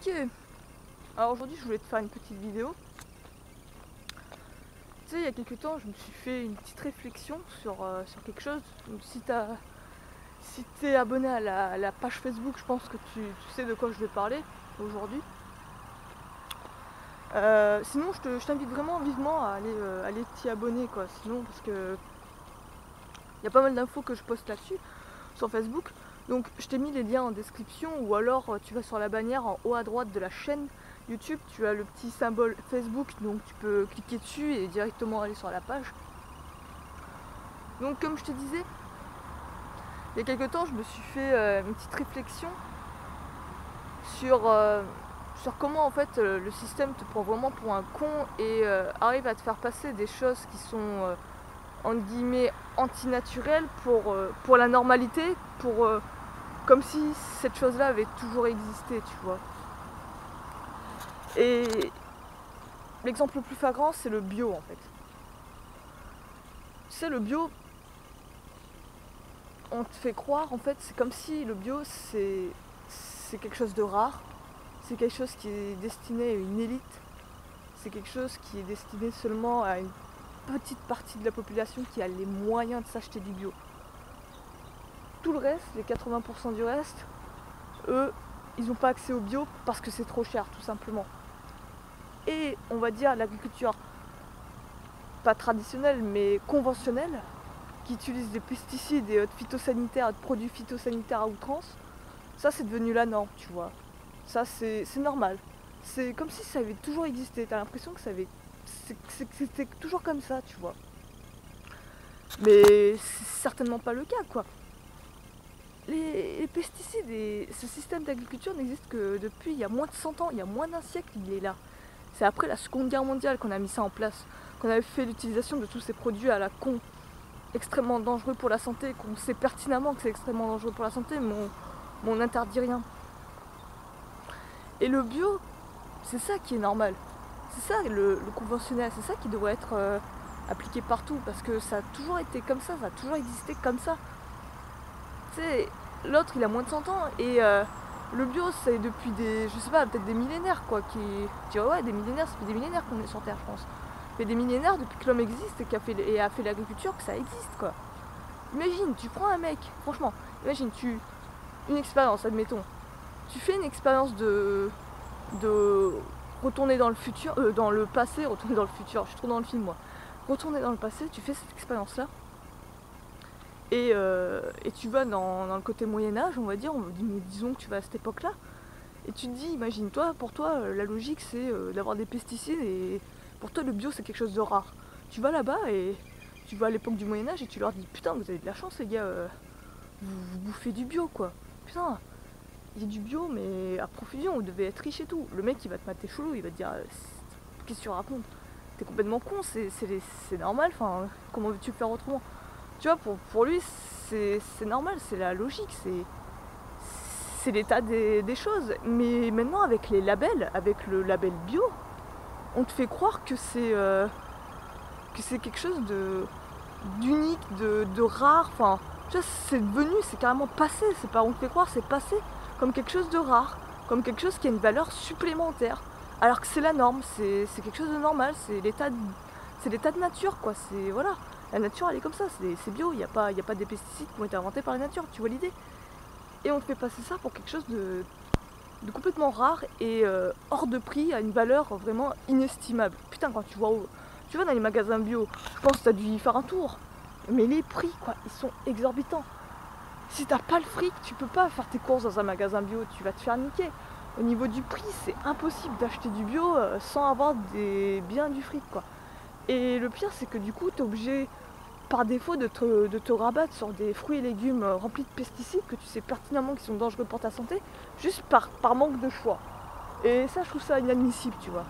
Ok, alors aujourd'hui je voulais te faire une petite vidéo. Tu sais, il y a quelques temps je me suis fait une petite réflexion sur quelque chose. Donc, si t'es abonné à la page Facebook, je pense que tu sais de quoi je vais parler aujourd'hui. Sinon je t'invite vraiment vivement à aller t'y abonner quoi. Sinon parce que il y a pas mal d'infos que je poste là-dessus sur Facebook. Donc je t'ai mis les liens en description ou alors tu vas sur la bannière en haut à droite de la chaîne YouTube, tu as le petit symbole Facebook, donc tu peux cliquer dessus et directement aller sur la page. Donc comme je te disais, il y a quelques temps je me suis fait une petite réflexion sur comment en fait le système te prend vraiment pour un con et arrive à te faire passer des choses qui sont entre guillemets antinaturelles pour la normalité, comme si cette chose-là avait toujours existé, tu vois. Et l'exemple le plus flagrant, c'est le bio en fait. Tu sais, le bio, on te fait croire en fait, c'est comme si le bio c'est quelque chose de rare, c'est quelque chose qui est destiné à une élite, c'est quelque chose qui est destiné seulement à une petite partie de la population qui a les moyens de s'acheter du bio. Tout le reste, les 80% du reste, eux, ils n'ont pas accès au bio parce que c'est trop cher tout simplement. Et on va dire l'agriculture pas traditionnelle mais conventionnelle, qui utilise des pesticides et phytosanitaires, de produits phytosanitaires à outrance, ça c'est devenu la norme, tu vois. Ça c'est normal. C'est comme si ça avait toujours existé. T'as l'impression que c'était toujours comme ça, tu vois. Mais c'est certainement pas le cas, quoi. Les pesticides et ce système d'agriculture n'existent que depuis il y a moins de 100 ans, il y a moins d'un siècle, il est là. C'est après la Seconde Guerre mondiale qu'on a mis ça en place, qu'on avait fait l'utilisation de tous ces produits à la con, extrêmement dangereux pour la santé, qu'on sait pertinemment que c'est extrêmement dangereux pour la santé, mais on n'interdit rien. Et le bio, c'est ça qui est normal. C'est ça le conventionnel, c'est ça qui devrait être appliqué partout, parce que ça a toujours été comme ça a toujours existé comme ça. Tu sais, l'autre il a moins de 100 ans, et le bio c'est depuis je sais pas, peut-être des millénaires quoi, tu vois, ouais, des millénaires, ça fait des millénaires qu'on est sur Terre, je pense. Ça fait des millénaires depuis que l'homme existe et a fait l'agriculture que ça existe quoi. Imagine, tu prends un mec, franchement, imagine, une expérience, admettons. Tu fais une expérience de retourner dans le futur, dans le passé, retourner dans le futur, je suis trop dans le film moi. Retourner dans le passé, tu fais cette expérience-là. Et tu vas dans le côté Moyen-Âge, on va dire, disons que tu vas à cette époque-là. Et tu te dis, imagine-toi, pour toi, la logique c'est d'avoir des pesticides et pour toi le bio c'est quelque chose de rare. Tu vas là-bas et tu vas à l'époque du Moyen-Âge et tu leur dis, putain, vous avez de la chance les gars, vous bouffez du bio quoi. Putain, il y a du bio mais à profusion, vous devez être riche et tout. Le mec il va te mater chelou, il va te dire, qu'est-ce que tu racontes? T'es complètement con, c'est normal, enfin, comment veux-tu faire autrement? Tu vois, pour lui c'est normal, c'est la logique, c'est l'état des choses. Mais maintenant avec les labels, avec le label bio, on te fait croire que c'est quelque chose d'unique, de rare, enfin, tu vois, c'est devenu, c'est carrément passé, c'est pas on te fait croire, c'est passé comme quelque chose de rare, comme quelque chose qui a une valeur supplémentaire, alors que c'est la norme, c'est quelque chose de normal, c'est l'état de nature, quoi, c'est, voilà, la nature elle est comme ça, c'est bio, il n'y a pas des pesticides qui ont été inventés par la nature, tu vois l'idée. Et on te fait passer ça pour quelque chose de complètement rare et hors de prix, à une valeur vraiment inestimable. Putain, quand tu vas dans les magasins bio, je pense que tu as dû y faire un tour. Mais les prix, quoi, ils sont exorbitants. Si t'as pas le fric, tu peux pas faire tes courses dans un magasin bio, tu vas te faire niquer. Au niveau du prix, c'est impossible d'acheter du bio sans avoir bien du fric, quoi. Et le pire, c'est que du coup, t'es obligé par défaut de te rabattre sur des fruits et légumes remplis de pesticides que tu sais pertinemment qu'ils sont dangereux pour ta santé, juste par manque de choix. Et ça, je trouve ça inadmissible, tu vois.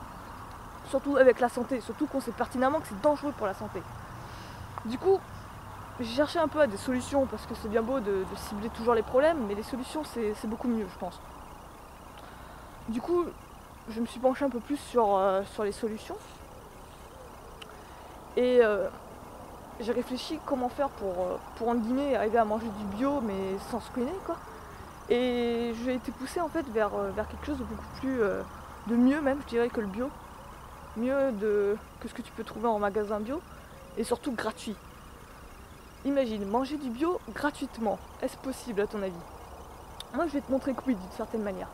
Surtout avec la santé, surtout qu'on sait pertinemment que c'est dangereux pour la santé. Du coup, j'ai cherché un peu à des solutions, parce que c'est bien beau de cibler toujours les problèmes, mais les solutions, c'est beaucoup mieux, je pense. Du coup, je me suis penchée un peu plus sur les solutions. Et j'ai réfléchi comment faire pour en guillemets arriver à manger du bio mais sans se ruiner quoi. Et j'ai été poussée en fait vers quelque chose de beaucoup plus de mieux même, je dirais, que le bio. Mieux que ce que tu peux trouver en magasin bio. Et surtout gratuit. Imagine, manger du bio gratuitement. Est-ce possible à ton avis? Moi je vais te montrer que oui, d'une certaine manière.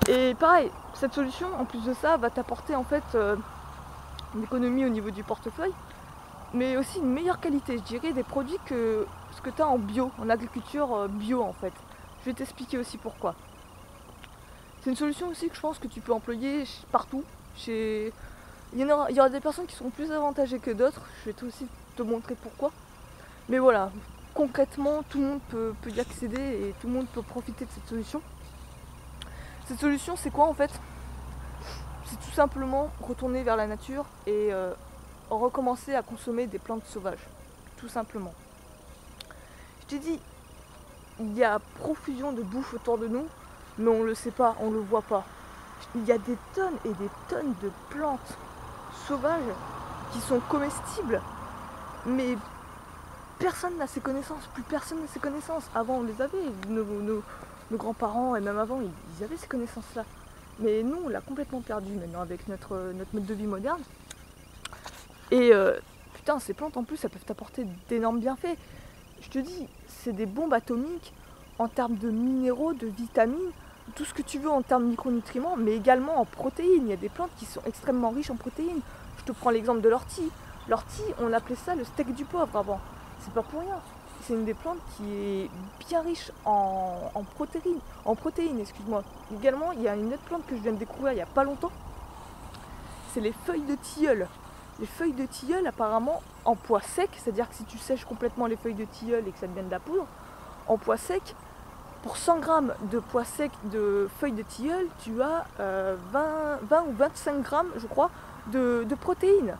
Et pareil, cette solution, en plus de ça, va t'apporter en fait une économie au niveau du portefeuille, mais aussi une meilleure qualité, je dirais, des produits que ce que tu as en bio, en agriculture bio en fait. Je vais t'expliquer aussi pourquoi. C'est une solution aussi que je pense que tu peux employer partout. Il y aura des personnes qui seront plus avantagées que d'autres, je vais aussi te montrer pourquoi. Mais voilà, concrètement, tout le monde peut y accéder et tout le monde peut profiter de cette solution. Cette solution, c'est quoi en fait? C'est tout simplement retourner vers la nature et recommencer à consommer des plantes sauvages. Tout simplement. Je t'ai dit, il y a profusion de bouffe autour de nous, mais on ne le sait pas, on ne le voit pas. Il y a des tonnes et des tonnes de plantes sauvages qui sont comestibles, mais personne n'a ces connaissances, plus personne n'a ces connaissances. Avant on les avait, nos grands-parents et même avant ils avaient ces connaissances-là. Mais nous on l'a complètement perdu maintenant avec notre mode de vie moderne. Et putain, ces plantes en plus elles peuvent t'apporter d'énormes bienfaits. Je te dis, c'est des bombes atomiques en termes de minéraux, de vitamines, tout ce que tu veux en termes de micronutriments, mais également en protéines. Il y a des plantes qui sont extrêmement riches en protéines. Je te prends l'exemple de l'ortie. L'ortie, on appelait ça le steak du pauvre avant. C'est pas pour rien. C'est une des plantes qui est bien riche en protéines, excuse-moi. Également, il y a une autre plante que je viens de découvrir il n'y a pas longtemps. C'est les feuilles de tilleul. Les feuilles de tilleul, apparemment, en pois sec, c'est-à-dire que si tu sèches complètement les feuilles de tilleul et que ça devient de la poudre, en pois sec, pour 100 grammes de pois sec de feuilles de tilleul, tu as 20 ou 25 grammes, je crois, de protéines.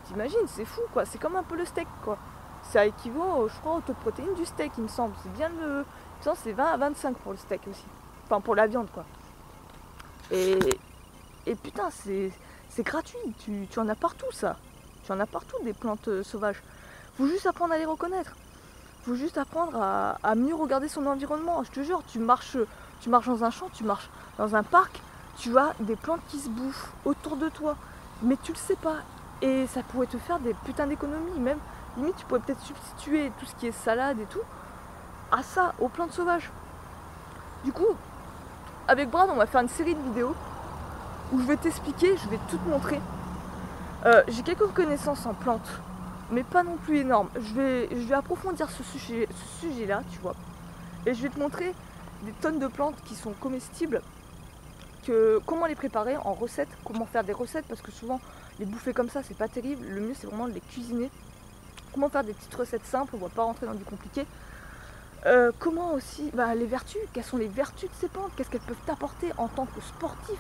T'imagines, c'est fou quoi, c'est comme un peu le steak quoi. Ça équivaut, je crois, au taux de protéines du steak, il me semble. C'est bien le. C'est 20 à 25 pour le steak aussi. Enfin, pour la viande quoi. Et putain, c'est gratuit, tu en as partout ça. Tu en as partout des plantes sauvages. Faut juste apprendre à les reconnaître. Faut juste apprendre à mieux regarder son environnement. Je te jure, tu marches dans un champ, tu marches dans un parc, tu as des plantes qui se bouffent autour de toi. Mais tu le sais pas. Et ça pourrait te faire des putains d'économies. Même, limite, tu pourrais peut-être substituer tout ce qui est salade et tout à ça, aux plantes sauvages. Du coup, avec Brad, on va faire une série de vidéos où je vais t'expliquer, je vais tout te montrer. J'ai quelques connaissances en plantes, mais pas non plus énormes. Je vais approfondir ce sujet-là, tu vois. Et je vais te montrer des tonnes de plantes qui sont comestibles, comment les préparer en recettes, comment faire des recettes, parce que souvent, les bouffer comme ça, c'est pas terrible. Le mieux, c'est vraiment de les cuisiner. Comment faire des petites recettes simples, on va pas rentrer dans du compliqué. Comment aussi, les vertus, quelles sont les vertus de ces plantes, qu'est-ce qu'elles peuvent t'apporter en tant que sportif,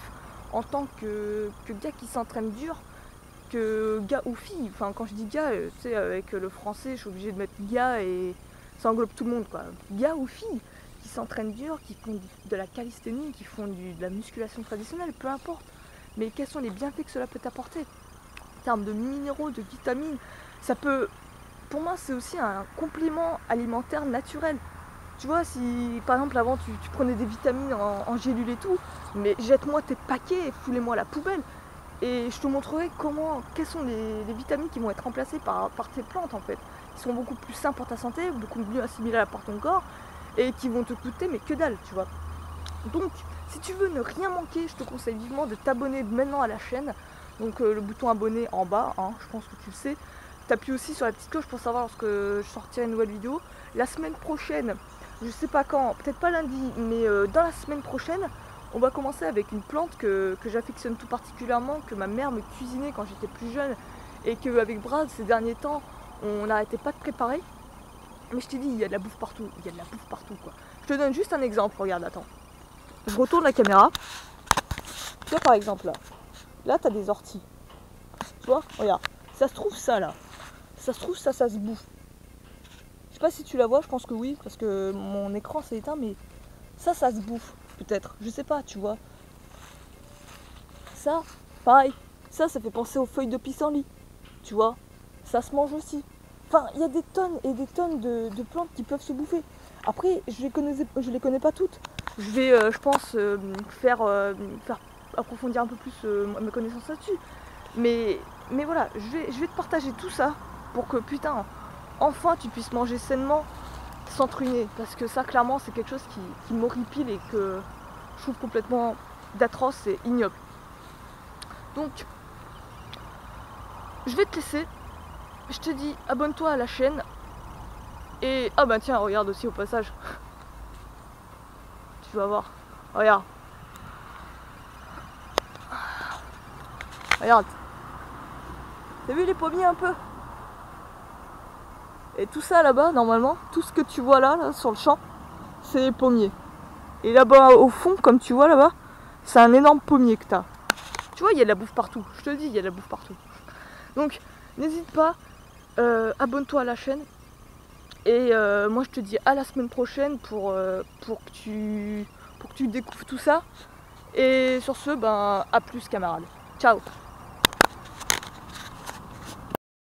en tant que gars qui s'entraîne dur, que gars ou fille. Enfin, quand je dis gars, tu sais, avec le français, je suis obligée de mettre gars et ça englobe tout le monde, quoi. Gars ou fille qui s'entraînent dur, qui font de la calisthénie, qui font de la musculation traditionnelle, peu importe. Mais quels sont les bienfaits que cela peut t'apporter en termes de minéraux, de vitamines? Ça peut, pour moi, c'est aussi un complément alimentaire naturel. Tu vois, si par exemple avant tu prenais des vitamines en gélule et tout, mais jette-moi tes paquets et foulez-moi à la poubelle. Et je te montrerai quelles sont les vitamines qui vont être remplacées par tes plantes en fait. Qui sont beaucoup plus sains pour ta santé, beaucoup mieux assimilées par ton corps et qui vont te coûter mais que dalle, tu vois. Donc, si tu veux ne rien manquer, je te conseille vivement de t'abonner maintenant à la chaîne. Donc le bouton abonner en bas, hein, je pense que tu le sais. T'appuies aussi sur la petite cloche pour savoir lorsque je sortirai une nouvelle vidéo. La semaine prochaine, je sais pas quand, peut-être pas lundi, mais dans la semaine prochaine, on va commencer avec une plante que j'affectionne tout particulièrement, que ma mère me cuisinait quand j'étais plus jeune et qu'avec Brad ces derniers temps on n'arrêtait pas de préparer. Mais je t'ai dit, il y a de la bouffe partout, il y a de la bouffe partout quoi. Je te donne juste un exemple, regarde, attends. Je retourne la caméra. Tu vois par exemple là t'as des orties. Tu vois, regarde, ça se trouve ça là. Ça se trouve ça se bouffe. Je sais pas si tu la vois, je pense que oui, parce que mon écran s'est éteint, mais ça se bouffe, peut-être, je sais pas, tu vois. Ça, pareil, ça fait penser aux feuilles de pissenlit, tu vois. Ça se mange aussi. Enfin, il y a des tonnes et des tonnes de plantes qui peuvent se bouffer. Après, je les connais pas toutes. Je vais, je pense, faire approfondir un peu plus mes connaissances là-dessus. Mais voilà, je vais te partager tout ça pour que, putain, enfin tu puisses manger sainement sans te ruiner. Parce que ça, clairement, c'est quelque chose qui m'horripile et que je trouve complètement d'atroce et ignoble. Donc, je vais te laisser. Je te dis, abonne-toi à la chaîne. Et, ah bah tiens, regarde aussi au passage. Tu vas voir. Regarde. Regarde. T'as vu les pommiers un peu? Et tout ça là-bas, normalement, tout ce que tu vois là sur le champ, c'est les pommiers. Et là-bas au fond, comme tu vois là-bas, c'est un énorme pommier que t'as. Tu vois, il y a de la bouffe partout. Je te le dis, il y a de la bouffe partout. Donc, n'hésite pas, abonne-toi à la chaîne. Et moi, je te dis à la semaine prochaine pour que tu découvres tout ça. Et sur ce, ben, à plus camarades. Ciao.